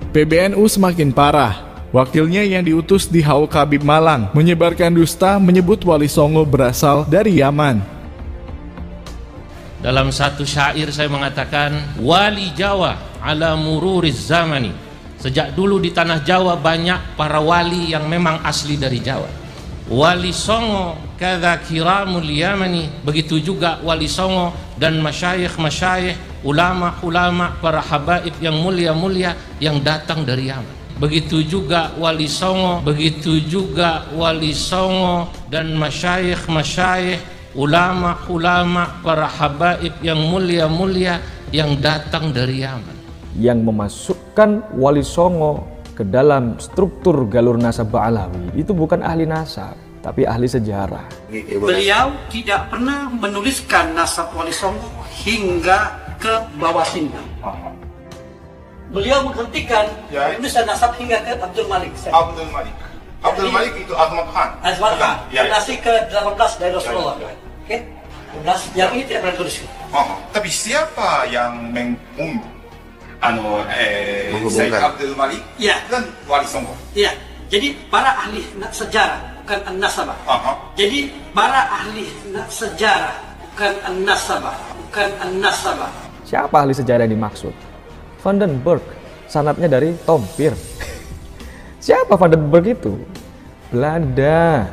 PBNU semakin parah. Wakilnya yang diutus di Haul Khabib Malang menyebarkan dusta menyebut Wali Songo berasal dari Yaman. Dalam satu syair saya mengatakan, Wali Jawa ala mururiz zamani. Sejak dulu di tanah Jawa banyak para wali yang memang asli dari Jawa. Wali Songo kadza kiramul Yamani. Begitu juga Wali Songo dan masyayikh-masyayikh, ulama-ulama, para habaib yang mulia-mulia yang datang dari Yaman. Begitu juga Wali Songo, begitu juga Wali Songo dan masyayikh-masyayikh, ulama-ulama, para habaib yang mulia-mulia yang datang dari Yaman. Yang memasukkan Wali Songo ke dalam struktur galur nasab Ba'alawi itu bukan ahli nasab, tapi ahli sejarah. Beliau tidak pernah menuliskan nasab Wali Songo hingga ke bawah sini. Beliau menghentikan penulisan nasab hingga ke Abdul Malik. Abdul Malik. Abdul Malik itu Ahmad Khan. Ahmad Khan. Generasi ke-18 dari Rasulullah. Oke. Yang ini tidak pernah tulis. Tapi siapa yang Said Abdul Malik dan Wali Songo? Iya. Jadi para ahli sejarah bukan an-nasabah. Jadi para ahli sejarah bukan an-nasabah, bukan an-nasabah. Siapa ahli sejarah yang dimaksud? Vandenberg, sanadnya dari Tompir. Siapa Vandenberg itu? Belanda.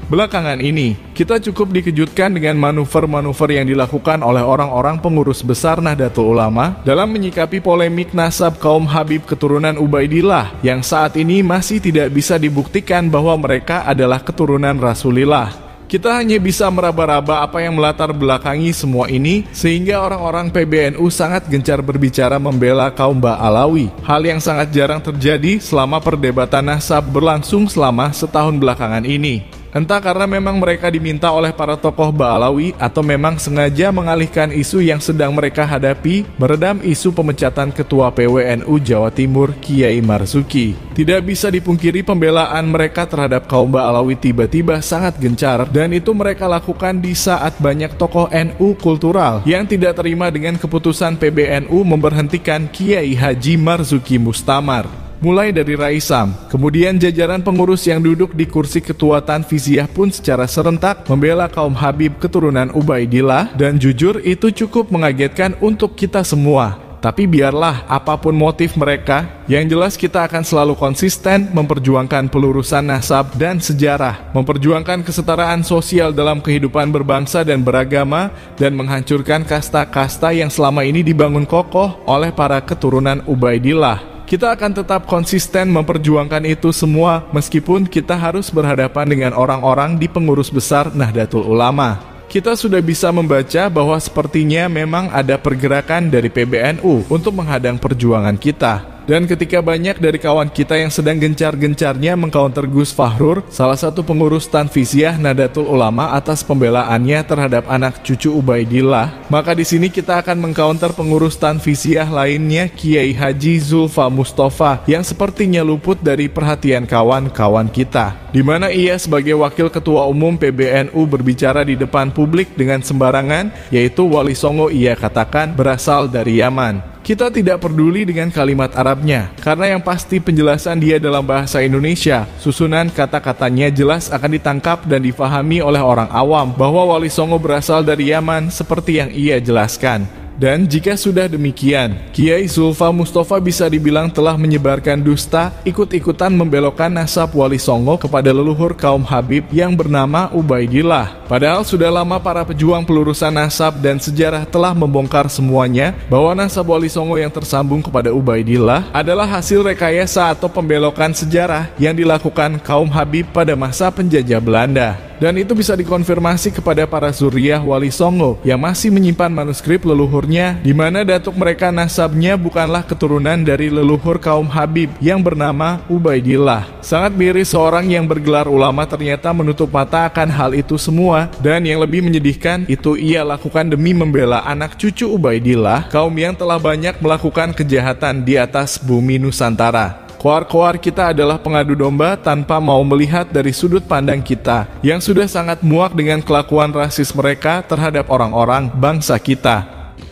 Belakangan ini, kita cukup dikejutkan dengan manuver-manuver yang dilakukan oleh orang-orang pengurus besar Nahdlatul Ulama dalam menyikapi polemik nasab kaum Habib keturunan Ubaidillah yang saat ini masih tidak bisa dibuktikan bahwa mereka adalah keturunan Rasulillah. Kita hanya bisa meraba-raba apa yang melatar belakangi semua ini sehingga orang-orang PBNU sangat gencar berbicara membela kaum Ba'alawi. Hal yang sangat jarang terjadi selama perdebatan nasab berlangsung selama setahun belakangan ini. Entah karena memang mereka diminta oleh para tokoh Ba'alawi atau memang sengaja mengalihkan isu yang sedang mereka hadapi, meredam isu pemecatan Ketua PWNU Jawa Timur Kiai Marzuki. Tidak bisa dipungkiri pembelaan mereka terhadap kaum Ba'alawi tiba-tiba sangat gencar dan itu mereka lakukan di saat banyak tokoh NU kultural yang tidak terima dengan keputusan PBNU memberhentikan Kiai Haji Marzuki Mustamar. Mulai dari Raisam, kemudian jajaran pengurus yang duduk di kursi ketua Tanfiziah pun secara serentak membela kaum Habib keturunan Ubaidillah dan jujur itu cukup mengagetkan untuk kita semua. Tapi biarlah apapun motif mereka, yang jelas kita akan selalu konsisten memperjuangkan pelurusan nasab dan sejarah, memperjuangkan kesetaraan sosial dalam kehidupan berbangsa dan beragama, dan menghancurkan kasta-kasta yang selama ini dibangun kokoh oleh para keturunan Ubaidillah. Kita akan tetap konsisten memperjuangkan itu semua meskipun kita harus berhadapan dengan orang-orang di pengurus besar Nahdlatul Ulama. Kita sudah bisa membaca bahwa sepertinya memang ada pergerakan dari PBNU untuk menghadang perjuangan kita. Dan ketika banyak dari kawan kita yang sedang gencar-gencarnya mengcounter Gus Fahrur, salah satu pengurus Tanfiziah Nahdlatul Ulama atas pembelaannya terhadap anak cucu Ubaidillah, maka di sini kita akan mengcounter pengurus Tanfiziah lainnya Kiai Haji Zulfa Mustafa yang sepertinya luput dari perhatian kawan-kawan kita, di mana ia sebagai wakil ketua umum PBNU berbicara di depan publik dengan sembarangan, yaitu Wali Songo ia katakan berasal dari Yaman. Kita tidak peduli dengan kalimat Arabnya, karena yang pasti penjelasan dia dalam bahasa Indonesia. Susunan kata-katanya jelas akan ditangkap dan difahami oleh orang awam bahwa Wali Songo berasal dari Yaman seperti yang ia jelaskan. Dan jika sudah demikian, Kiai Zulfa Mustafa bisa dibilang telah menyebarkan dusta, ikut-ikutan membelokkan nasab Wali Songo kepada leluhur kaum Habib yang bernama Ubaidillah. Padahal sudah lama para pejuang pelurusan nasab dan sejarah telah membongkar semuanya bahwa nasab Wali Songo yang tersambung kepada Ubaidillah adalah hasil rekayasa atau pembelokan sejarah yang dilakukan kaum Habib pada masa penjajah Belanda. Dan itu bisa dikonfirmasi kepada para zuriyah Wali Songo yang masih menyimpan manuskrip leluhurnya, di mana datuk mereka nasabnya bukanlah keturunan dari leluhur kaum Habib yang bernama Ubaidillah. Sangat miris seorang yang bergelar ulama ternyata menutup mata akan hal itu semua, dan yang lebih menyedihkan itu ia lakukan demi membela anak cucu Ubaidillah, kaum yang telah banyak melakukan kejahatan di atas bumi Nusantara. Koar-koar kita adalah pengadu domba tanpa mau melihat dari sudut pandang kita yang sudah sangat muak dengan kelakuan rasis mereka terhadap orang-orang bangsa kita.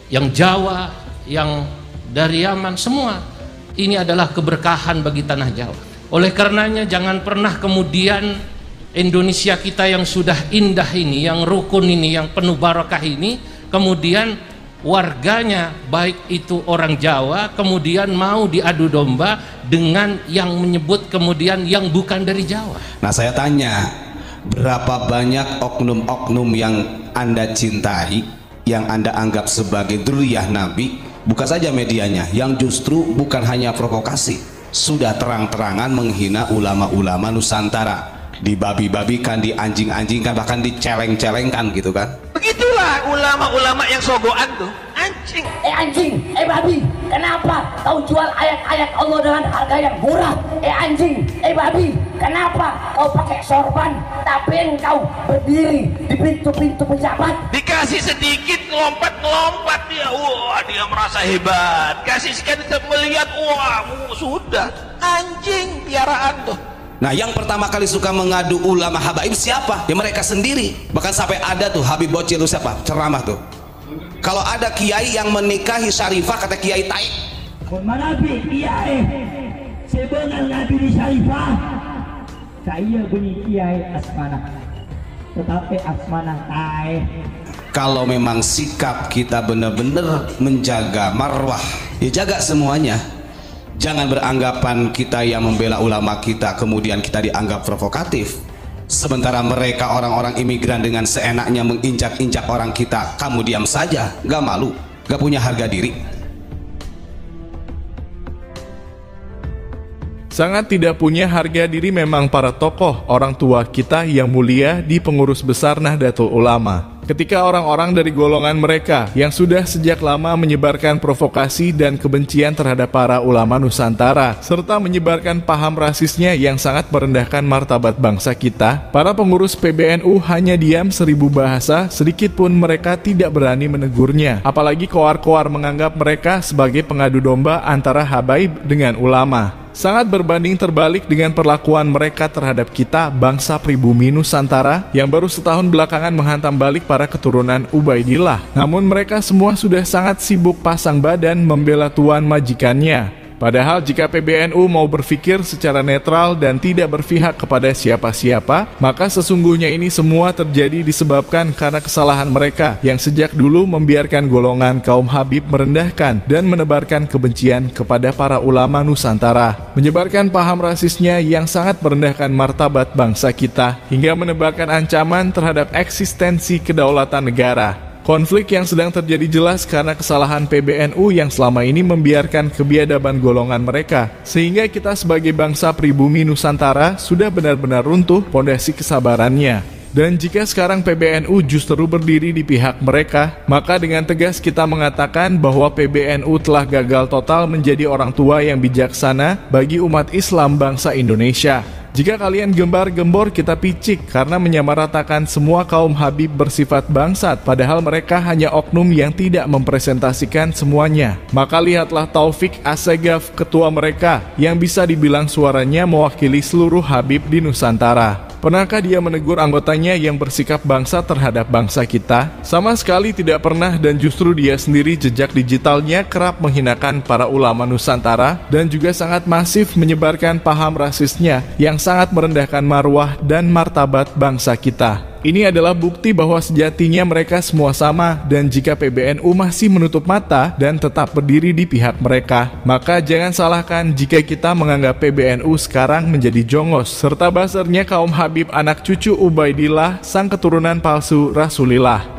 Yang Jawa, yang dari Yaman, semua ini adalah keberkahan bagi tanah Jawa. Oleh karenanya jangan pernah kemudian Indonesia kita yang sudah indah ini, yang rukun ini, yang penuh barakah ini, kemudian warganya baik itu orang Jawa kemudian mau diadu domba dengan yang menyebut kemudian yang bukan dari Jawa. Nah saya tanya, berapa banyak oknum-oknum yang Anda cintai, yang Anda anggap sebagai dzurriyyah Nabi, buka saja medianya, yang justru bukan hanya provokasi, sudah terang-terangan menghina ulama-ulama Nusantara, dibabi-babikan, dianjing-anjingkan, bahkan diceleng-celengkan gitu kan. Begitulah ulama-ulama yang sogoan tuh, anjing. Anjing, babi, kenapa kau jual ayat-ayat Allah dengan harga yang murah? Anjing, babi, kenapa kau pakai sorban tapi engkau berdiri di pintu-pintu pejabat? Dikasih sedikit ngelompat dia, wah dia merasa hebat. Kasih sekali melihat, wah sudah, anjing piaraan tuh. Nah yang pertama kali suka mengadu ulama habaib siapa? Ya mereka sendiri. Bahkan sampai ada tuh Habib Bocil tuh siapa? Ceramah tuh. Kalau ada kiai yang menikahi Syarifah, kata kiai taik. Manabi kiai sebenarnya Nabi di Syarifah. Saya bunyi kiai Asmanah. Tetapi Asmanah taik. Kalau memang sikap kita benar-benar menjaga marwah, ya jaga semuanya. Jangan beranggapan kita yang membela ulama kita kemudian kita dianggap provokatif, sementara mereka orang-orang imigran dengan seenaknya menginjak-injak orang kita, kamu diam saja, gak malu, gak punya harga diri. Sangat tidak punya harga diri memang para tokoh orang tua kita yang mulia di pengurus besar Nahdlatul Ulama. Ketika orang-orang dari golongan mereka yang sudah sejak lama menyebarkan provokasi dan kebencian terhadap para ulama Nusantara, serta menyebarkan paham rasisnya yang sangat merendahkan martabat bangsa kita, para pengurus PBNU hanya diam 1000 bahasa, sedikit pun mereka tidak berani menegurnya. Apalagi koar-koar menganggap mereka sebagai pengadu domba antara habaib dengan ulama. Sangat berbanding terbalik dengan perlakuan mereka terhadap kita, bangsa pribumi Nusantara, yang baru setahun belakangan menghantam balik para keturunan Ubaidillah. Namun mereka semua sudah sangat sibuk pasang badan membela tuan majikannya. Padahal jika PBNU mau berpikir secara netral dan tidak berpihak kepada siapa-siapa, maka sesungguhnya ini semua terjadi disebabkan karena kesalahan mereka yang sejak dulu membiarkan golongan kaum Habib merendahkan dan menebarkan kebencian kepada para ulama Nusantara, menyebarkan paham rasisnya yang sangat merendahkan martabat bangsa kita, hingga menebarkan ancaman terhadap eksistensi kedaulatan negara. Konflik yang sedang terjadi jelas karena kesalahan PBNU yang selama ini membiarkan kebiadaban golongan mereka, sehingga kita sebagai bangsa pribumi Nusantara sudah benar-benar runtuh pondasi kesabarannya. Dan jika sekarang PBNU justru berdiri di pihak mereka, maka dengan tegas kita mengatakan bahwa PBNU telah gagal total menjadi orang tua yang bijaksana bagi umat Islam bangsa Indonesia. Jika kalian gembar-gembor, kita picik karena menyamaratakan semua kaum Habib bersifat bangsat, padahal mereka hanya oknum yang tidak mempresentasikan semuanya. Maka lihatlah Taufik Assegaf, ketua mereka, yang bisa dibilang suaranya mewakili seluruh Habib di Nusantara. Pernahkah dia menegur anggotanya yang bersikap bangsa terhadap bangsa kita? Sama sekali tidak pernah, dan justru dia sendiri jejak digitalnya kerap menghinakan para ulama Nusantara dan juga sangat masif menyebarkan paham rasisnya yang sangat merendahkan marwah dan martabat bangsa kita. Ini adalah bukti bahwa sejatinya mereka semua sama, dan jika PBNU masih menutup mata dan tetap berdiri di pihak mereka, maka jangan salahkan jika kita menganggap PBNU sekarang menjadi jongos, serta basarnya kaum Habib anak cucu Ubaidillah, sang keturunan palsu Rasulillah.